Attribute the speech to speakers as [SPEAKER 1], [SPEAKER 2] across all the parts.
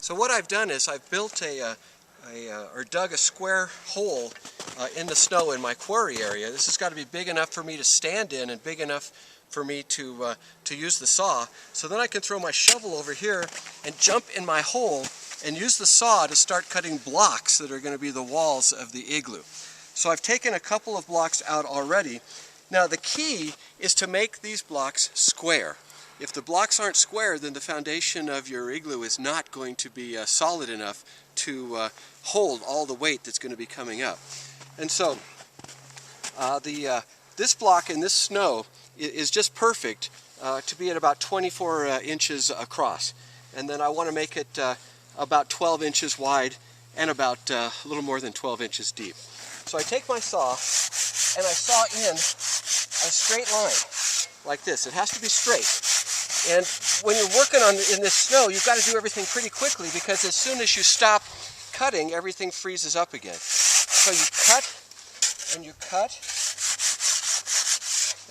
[SPEAKER 1] So what I've done is I've built or dug a square hole in the snow in my quarry area. This has got to be big enough for me to stand in and big enough for me to use the saw. So then I can throw my shovel over here and jump in my hole and use the saw to start cutting blocks that are going to be the walls of the igloo. So I've taken a couple of blocks out already. Now the key is to make these blocks square. If the blocks aren't square, then the foundation of your igloo is not going to be solid enough to hold all the weight that's going to be coming up. And so this block in this snow is just perfect to be at about 24 inches across. And then I want to make it about 12 inches wide and about a little more than 12 inches deep. So I take my saw and I saw in a straight line like this. It has to be straight. And when you're working in this snow, you've got to do everything pretty quickly, because as soon as you stop cutting, everything freezes up again. So you cut and you cut,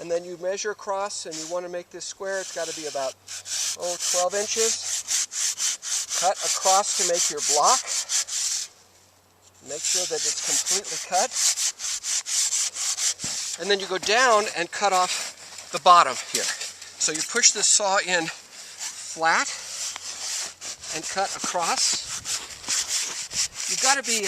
[SPEAKER 1] and then you measure across, and you want to make this square. It's got to be about 12 inches. Cut across to make your block. Make sure that it's completely cut. And then you go down and cut off the bottom here. So you push this saw in flat and cut across. You've got to be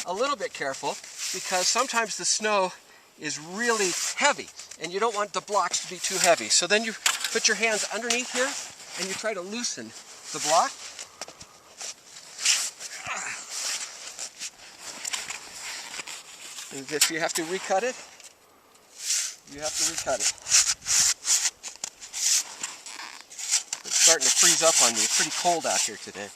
[SPEAKER 1] a little bit careful, because sometimes the snow is really heavy and you don't want the blocks to be too heavy. So then you put your hands underneath here and you try to loosen the block. And if you have to recut it, you have to recut it. It's starting to freeze up on me. It's pretty cold out here today.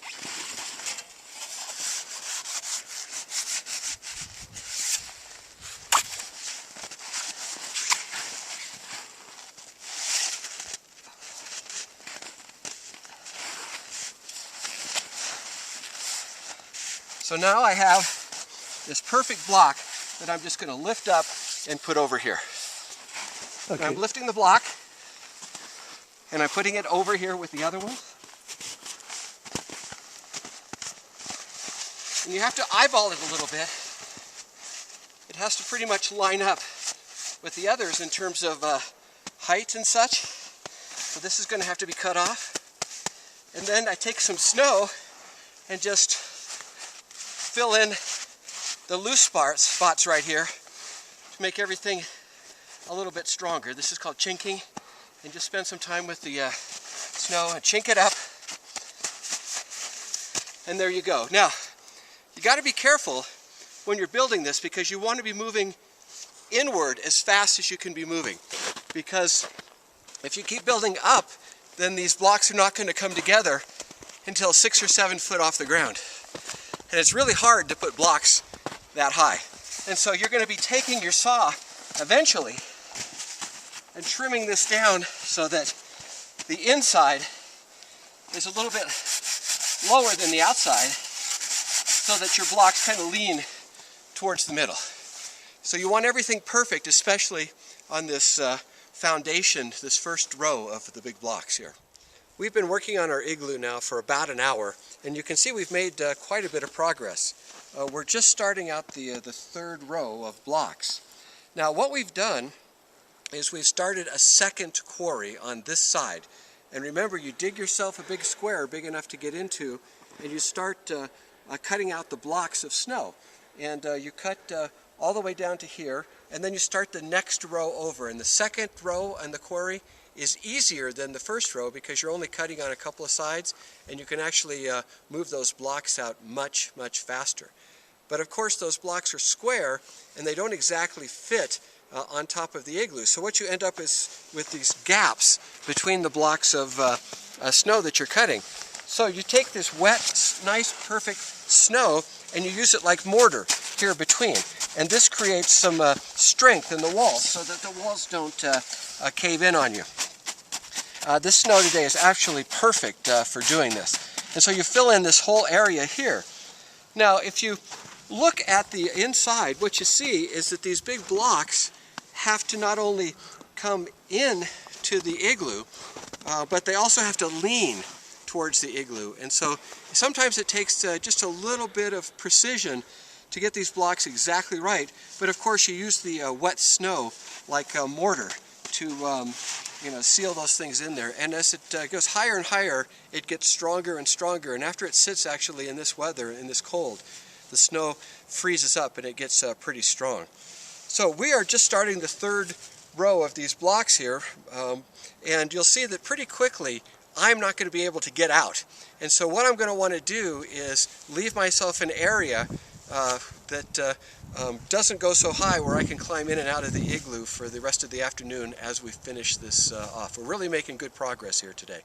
[SPEAKER 1] So now I have this perfect block that I'm just going to lift up and put over here. Okay. I'm lifting the block and I'm putting it over here with the other one. And you have to eyeball it a little bit. It has to pretty much line up with the others in terms of height and such. So this is going to have to be cut off. And then I take some snow and just fill in the loose spots right here to make everything a little bit stronger. This is called chinking, and just spend some time with the snow and chink it up, and there you go. Now you got to be careful when you're building this, because you want to be moving inward as fast as you can be moving, because if you keep building up, then these blocks are not going to come together until 6 or 7 foot off the ground. And it's really hard to put blocks that high. And so you're going to be taking your saw eventually and trimming this down so that the inside is a little bit lower than the outside, so that your blocks kind of lean towards the middle. So you want everything perfect, especially on this foundation, this first row of the big blocks here. We've been working on our igloo now for about an hour, and you can see we've made quite a bit of progress. We're just starting out the third row of blocks. Now what we've done is we've started a second quarry on this side. And remember, you dig yourself a big square big enough to get into, and you start cutting out the blocks of snow. And you cut all the way down to here, and then you start the next row over. And the second row on the quarry is easier than the first row, because you're only cutting on a couple of sides, and you can actually move those blocks out much, much faster. But of course those blocks are square and they don't exactly fit on top of the igloo. So what you end up is with these gaps between the blocks of snow that you're cutting. So you take this wet, nice, perfect snow and you use it like mortar here between. And this creates some strength in the walls so that the walls don't cave in on you. This snow today is actually perfect for doing this. And so you fill in this whole area here. Now if you look at the inside, what you see is that these big blocks have to not only come in to the igloo, but they also have to lean towards the igloo. And so sometimes it takes just a little bit of precision to get these blocks exactly right, but of course you use the wet snow like mortar to seal those things in there. And as it goes higher and higher, it gets stronger and stronger, and after it sits actually in this weather, in this cold, the snow freezes up and it gets pretty strong. So we are just starting the third row of these blocks here, and you'll see that pretty quickly I'm not going to be able to get out. And so what I'm going to want to do is leave myself an area that doesn't go so high where I can climb in and out of the igloo for the rest of the afternoon as we finish this off. We're really making good progress here today.